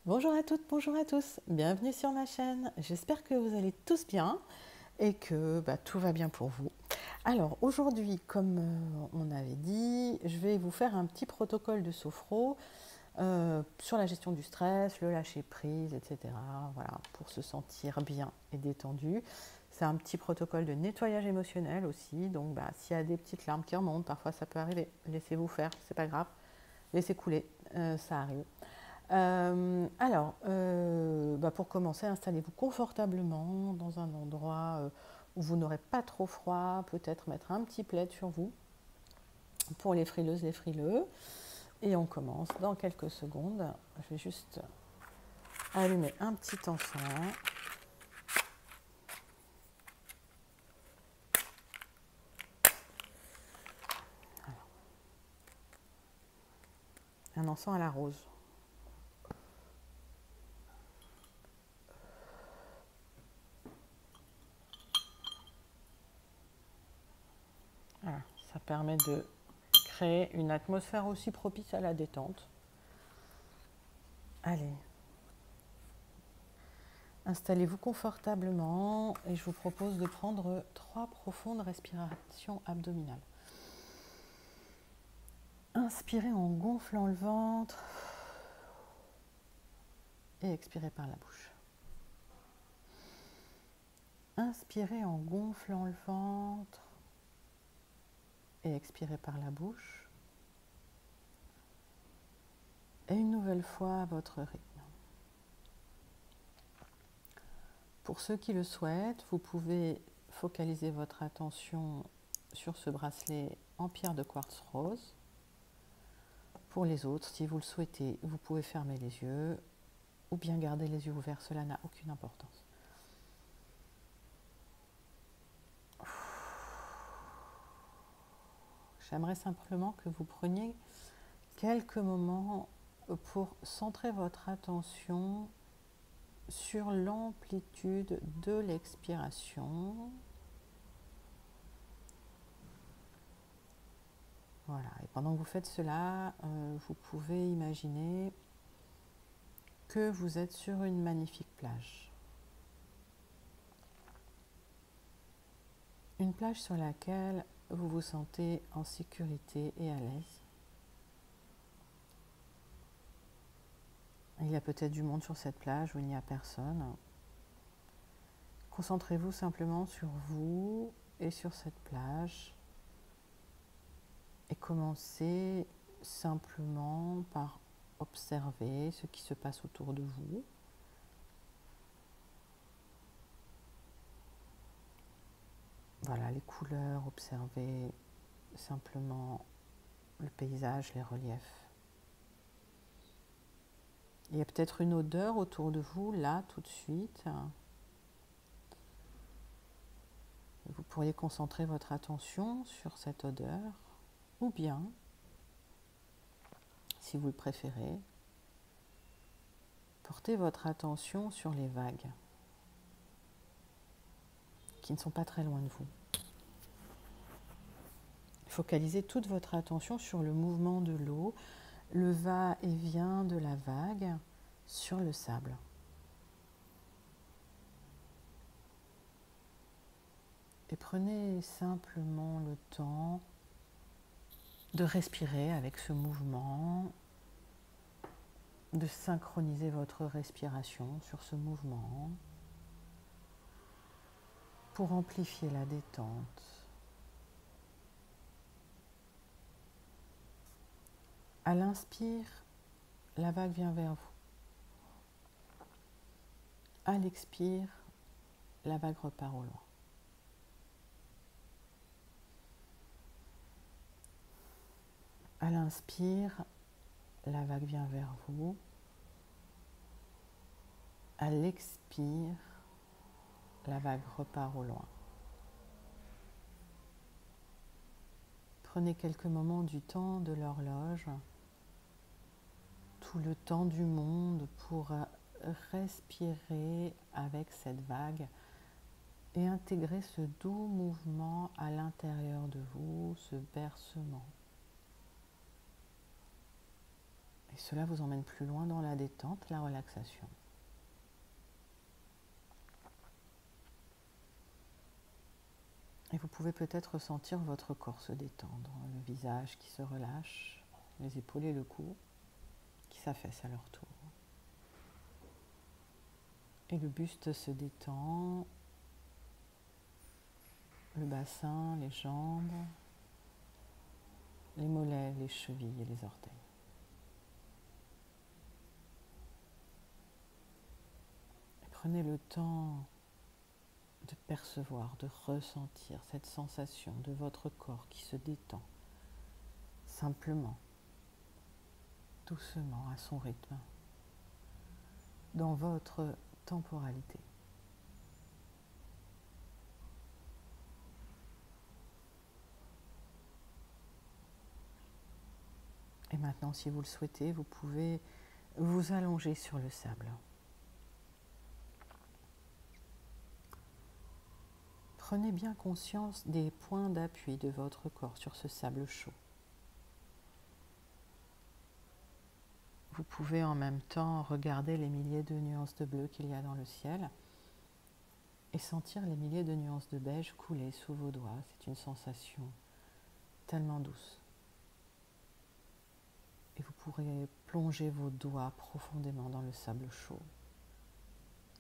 Bonjour à toutes, bonjour à tous, bienvenue sur ma chaîne. J'espère que vous allez tous bien et que tout va bien pour vous. Alors aujourd'hui, comme on avait dit, je vais vous faire un petit protocole de sophro sur la gestion du stress, le lâcher prise, etc. Voilà, pour se sentir bien et détendu. C'est un petit protocole de nettoyage émotionnel aussi, donc s'il y a des petites larmes qui remontent, parfois ça peut arriver. Laissez-vous faire, c'est pas grave, laissez couler, ça arrive. Pour commencer, installez-vous confortablement dans un endroit où vous n'aurez pas trop froid, peut-être mettre un petit plaid sur vous pour les frileuses, les frileux. Et on commence dans quelques secondes. Je vais juste allumer un petit encens. Un encens à la rose. Voilà, ça permet de créer une atmosphère aussi propice à la détente. Allez, installez-vous confortablement et je vous propose de prendre 3 profondes respirations abdominales. Inspirez en gonflant le ventre et expirez par la bouche. Inspirez en gonflant le ventre et expirez par la bouche. Et une nouvelle fois à votre rythme. Pour ceux qui le souhaitent, vous pouvez focaliser votre attention sur ce bracelet en pierre de quartz rose. Pour les autres, si vous le souhaitez, vous pouvez fermer les yeux ou bien garder les yeux ouverts, cela n'a aucune importance. J'aimerais simplement que vous preniez quelques moments pour centrer votre attention sur l'amplitude de l'expiration. Voilà, et pendant que vous faites cela, vous pouvez imaginer que vous êtes sur une magnifique plage. Une plage sur laquelle vous vous sentez en sécurité et à l'aise. Il y a peut-être du monde sur cette plage où il n'y a personne. Concentrez-vous simplement sur vous et sur cette plage. Et commencez simplement par observer ce qui se passe autour de vous. Voilà, les couleurs, observez simplement le paysage, les reliefs. Il y a peut-être une odeur autour de vous, là, tout de suite. Vous pourriez concentrer votre attention sur cette odeur, ou bien, si vous le préférez, portez votre attention sur les vagues qui ne sont pas très loin de vous. Focalisez toute votre attention sur le mouvement de l'eau, le va-et-vient de la vague sur le sable. Et prenez simplement le temps de respirer avec ce mouvement, de synchroniser votre respiration sur ce mouvement pour amplifier la détente. À l'inspire, la vague vient vers vous. À l'expire, la vague repart au loin. À l'inspire, la vague vient vers vous. À l'expire, la vague repart au loin. Prenez quelques moments du temps de l'horloge, tout le temps du monde pour respirer avec cette vague et intégrer ce doux mouvement à l'intérieur de vous, ce bercement. Et cela vous emmène plus loin dans la détente, la relaxation. Et vous pouvez peut-être ressentir votre corps se détendre, le visage qui se relâche, les épaules et le cou qui s'affaissent à leur tour. Et le buste se détend, le bassin, les jambes, les mollets, les chevilles et les orteils. Et prenez le temps de percevoir, de ressentir cette sensation de votre corps qui se détend, simplement, doucement, à son rythme, dans votre temporalité. Et maintenant, si vous le souhaitez, vous pouvez vous allonger sur le sable. Prenez bien conscience des points d'appui de votre corps sur ce sable chaud. Vous pouvez en même temps regarder les milliers de nuances de bleu qu'il y a dans le ciel et sentir les milliers de nuances de beige couler sous vos doigts. C'est une sensation tellement douce. Et vous pourrez plonger vos doigts profondément dans le sable chaud,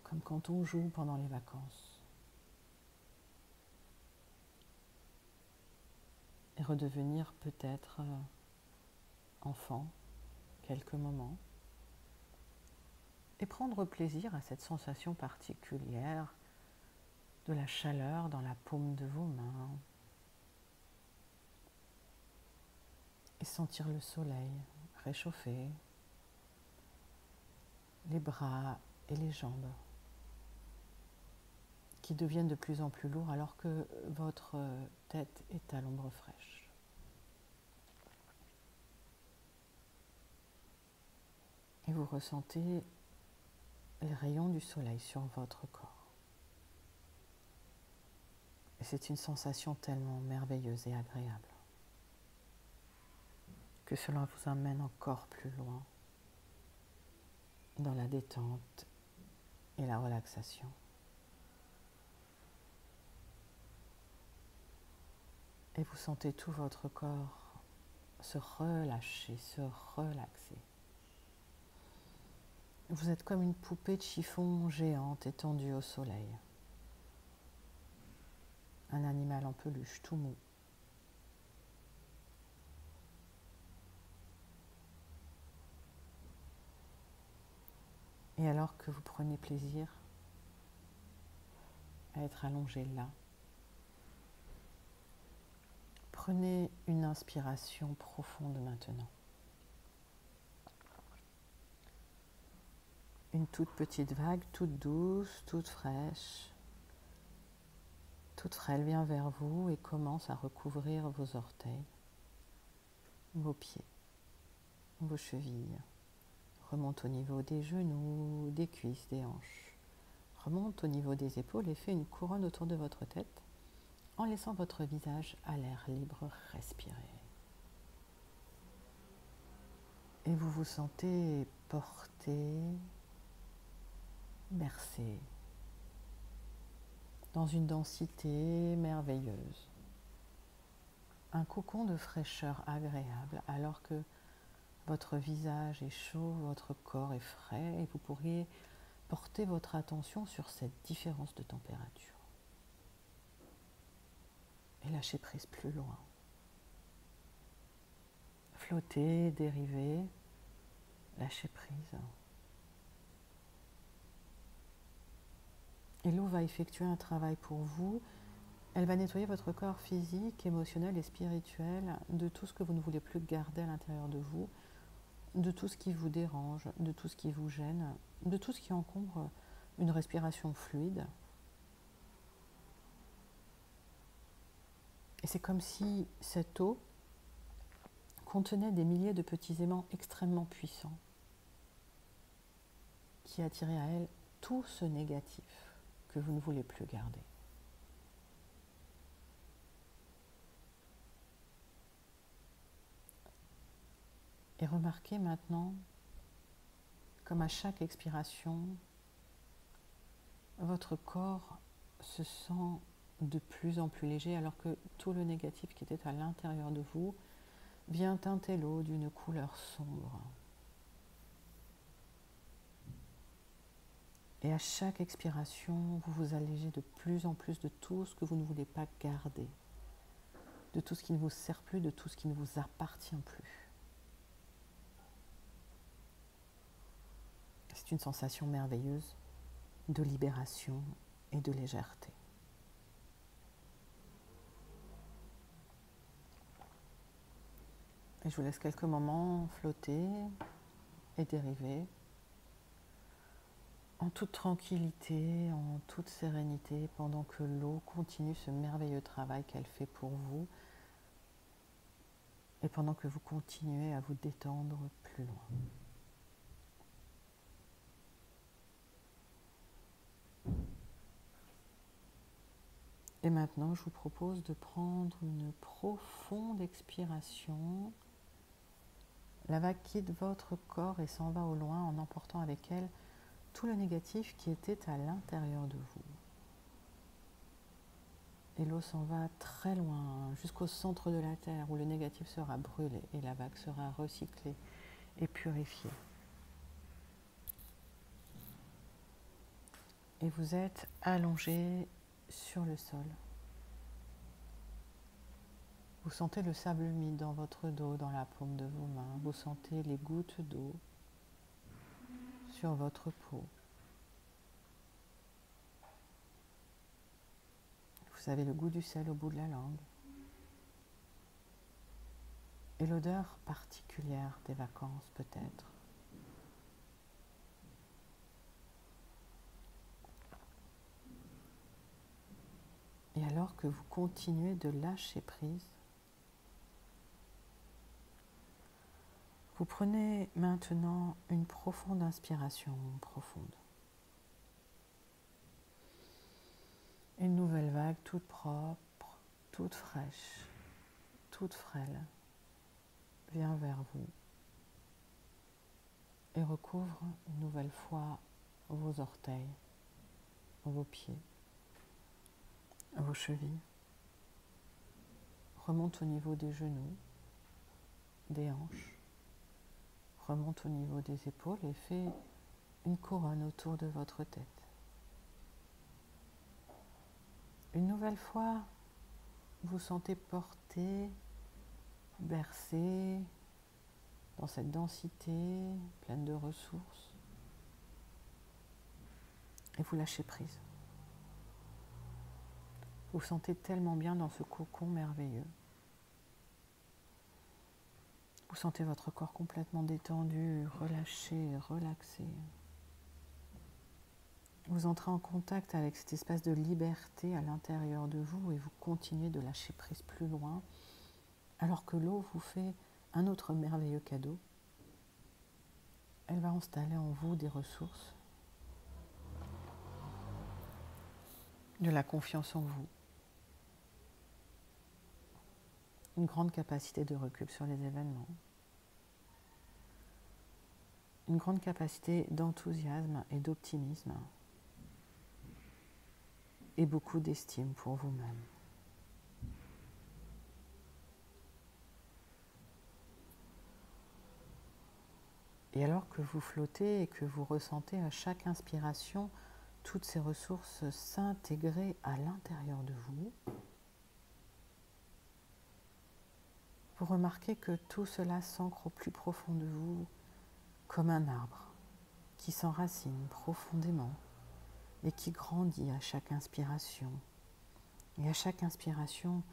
comme quand on joue pendant les vacances. Et redevenir peut-être enfant quelques moments et prendre plaisir à cette sensation particulière de la chaleur dans la paume de vos mains et sentir le soleil réchauffer les bras et les jambes qui deviennent de plus en plus lourds alors que votre tête est à l'ombre fraîche. Et vous ressentez les rayons du soleil sur votre corps. Et c'est une sensation tellement merveilleuse et agréable que cela vous amène encore plus loin dans la détente et la relaxation. Et vous sentez tout votre corps se relâcher, se relaxer. Vous êtes comme une poupée de chiffon géante étendue au soleil. Un animal en peluche tout mou. Et alors que vous prenez plaisir à être allongé là, prenez une inspiration profonde maintenant. Une toute petite vague, toute douce, toute fraîche, toute frêle vient vers vous et commence à recouvrir vos orteils, vos pieds, vos chevilles. Remonte au niveau des genoux, des cuisses, des hanches. Remonte au niveau des épaules et fait une couronne autour de votre tête en laissant votre visage à l'air libre respirer. Et vous vous sentez porté, bercé, dans une densité merveilleuse. Un cocon de fraîcheur agréable alors que votre visage est chaud, votre corps est frais et vous pourriez porter votre attention sur cette différence de température. Et lâcher prise plus loin. Flotter, dériver, lâcher prise. Et l'eau va effectuer un travail pour vous. Elle va nettoyer votre corps physique, émotionnel et spirituel de tout ce que vous ne voulez plus garder à l'intérieur de vous, de tout ce qui vous dérange, de tout ce qui vous gêne, de tout ce qui encombre une respiration fluide. Et c'est comme si cette eau contenait des milliers de petits aimants extrêmement puissants qui attiraient à elle tout ce négatif que vous ne voulez plus garder. Et Et remarquez maintenant, comme à chaque expiration, votre corps se sent de plus en plus léger alors que tout le négatif qui était à l'intérieur de vous vient teinter l'eau d'une couleur sombre. Et à chaque expiration, vous vous allégez de plus en plus de tout ce que vous ne voulez pas garder, de tout ce qui ne vous sert plus, de tout ce qui ne vous appartient plus. C'est une sensation merveilleuse de libération et de légèreté. Et je vous laisse quelques moments flotter et dériver en toute tranquillité, en toute sérénité, pendant que l'eau continue ce merveilleux travail qu'elle fait pour vous et pendant que vous continuez à vous détendre plus loin. Et maintenant, je vous propose de prendre une profonde expiration. La vague quitte votre corps et s'en va au loin en emportant avec elle tout le négatif qui était à l'intérieur de vous. Et l'eau s'en va très loin, jusqu'au centre de la Terre, où le négatif sera brûlé et la vague sera recyclée et purifiée. Et vous êtes allongé sur le sol. Vous sentez le sable humide dans votre dos, dans la paume de vos mains. Vous sentez les gouttes d'eau sur votre peau. Vous avez le goût du sel au bout de la langue. Et l'odeur particulière des vacances peut-être. Et alors que vous continuez de lâcher prise, vous prenez maintenant une profonde inspiration profonde. Une nouvelle vague toute propre, toute fraîche, toute frêle vient vers vous et recouvre une nouvelle fois vos orteils, vos pieds, vos chevilles, remonte au niveau des genoux, des hanches, remonte au niveau des épaules et fait une couronne autour de votre tête. Une nouvelle fois, vous sentez porté, bercé dans cette densité pleine de ressources et vous lâchez prise. Vous vous sentez tellement bien dans ce cocon merveilleux. Vous sentez votre corps complètement détendu, relâché, relaxé. Vous entrez en contact avec cet espace de liberté à l'intérieur de vous et vous continuez de lâcher prise plus loin alors que l'eau vous fait un autre merveilleux cadeau. Elle va installer en vous des ressources, de la confiance en vous, une grande capacité de recul sur les événements, une grande capacité d'enthousiasme et d'optimisme et beaucoup d'estime pour vous-même. Et alors que vous flottez et que vous ressentez à chaque inspiration toutes ces ressources s'intégrer à l'intérieur de vous, vous remarquez que tout cela s'ancre au plus profond de vous comme un arbre qui s'enracine profondément et qui grandit à chaque inspiration. Et à chaque inspiration,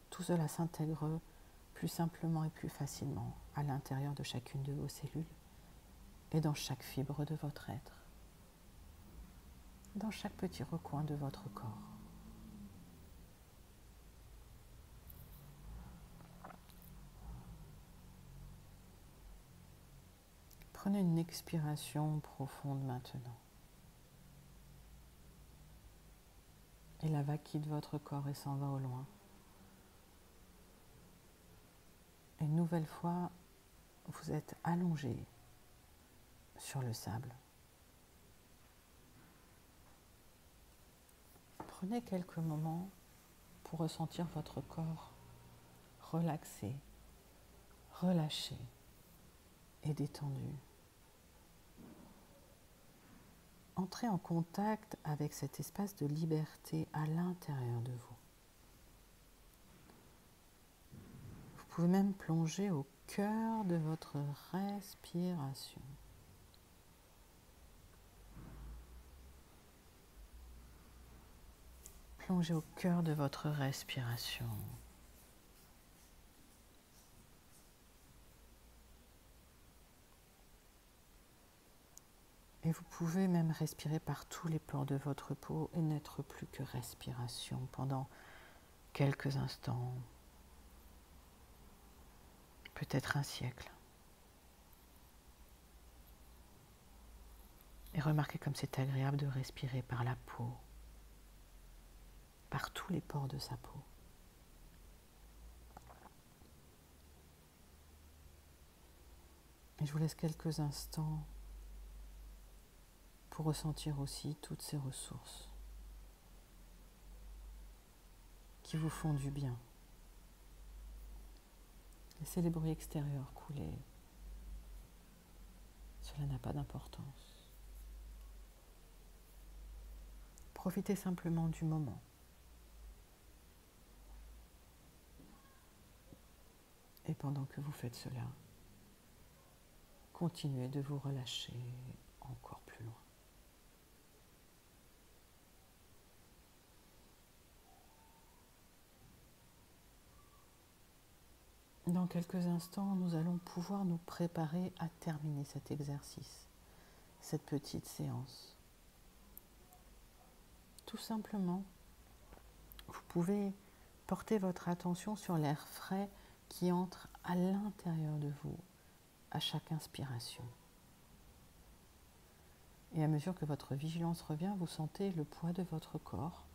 tout cela s'intègre plus simplement et plus facilement à l'intérieur de chacune de vos cellules et dans chaque fibre de votre être, dans chaque petit recoin de votre corps. Prenez une expiration profonde maintenant. Et la vague quitte votre corps et s'en va au loin. Et une nouvelle fois, vous êtes allongé sur le sable. Prenez quelques moments pour ressentir votre corps relaxé, relâché et détendu. Entrez en contact avec cet espace de liberté à l'intérieur de vous. Vous pouvez même plonger au cœur de votre respiration. Plongez au cœur de votre respiration. Et vous pouvez même respirer par tous les pores de votre peau et n'être plus que respiration pendant quelques instants, peut-être un siècle. Et remarquez comme c'est agréable de respirer par la peau, par tous les pores de sa peau. Et je vous laisse quelques instants pour ressentir aussi toutes ces ressources qui vous font du bien. Laissez les bruits extérieurs couler. Cela n'a pas d'importance. Profitez simplement du moment. Et pendant que vous faites cela, continuez de vous relâcher encore plus loin. Dans quelques instants, nous allons pouvoir nous préparer à terminer cet exercice, cette petite séance. Tout simplement, vous pouvez porter votre attention sur l'air frais qui entre à l'intérieur de vous à chaque inspiration. Et à mesure que votre vigilance revient, vous sentez le poids de votre corps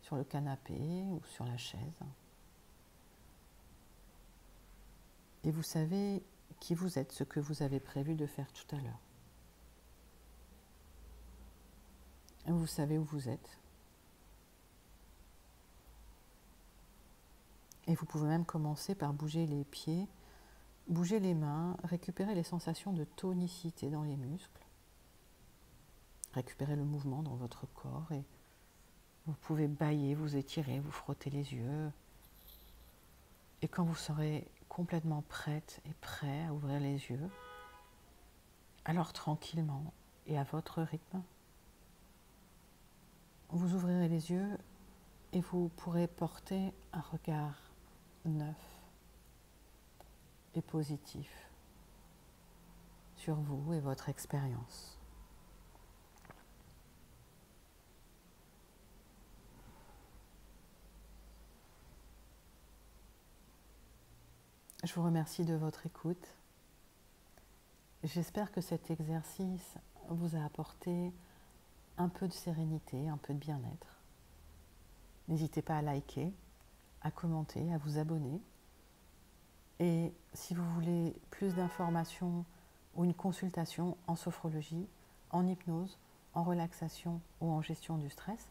sur le canapé ou sur la chaise. Et vous savez qui vous êtes, ce que vous avez prévu de faire tout à l'heure. Vous savez où vous êtes. Et vous pouvez même commencer par bouger les pieds, bouger les mains, récupérer les sensations de tonicité dans les muscles, récupérer le mouvement dans votre corps et vous pouvez bâiller, vous étirer, vous frotter les yeux. Et quand vous serez complètement prête et prêt à ouvrir les yeux, alors tranquillement et à votre rythme, vous ouvrirez les yeux et vous pourrez porter un regard neuf et positif sur vous et votre expérience. Je vous remercie de votre écoute. J'espère que cet exercice vous a apporté un peu de sérénité, un peu de bien-être. N'hésitez pas à liker, à commenter, à vous abonner. Et si vous voulez plus d'informations ou une consultation en sophrologie, en hypnose, en relaxation ou en gestion du stress,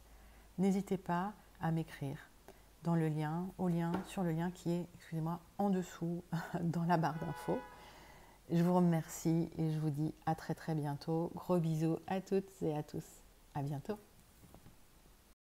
n'hésitez pas à m'écrire sur le lien qui est, en dessous dans la barre d'infos. Je vous remercie et je vous dis à très très bientôt. Gros bisous à toutes et à tous. À bientôt.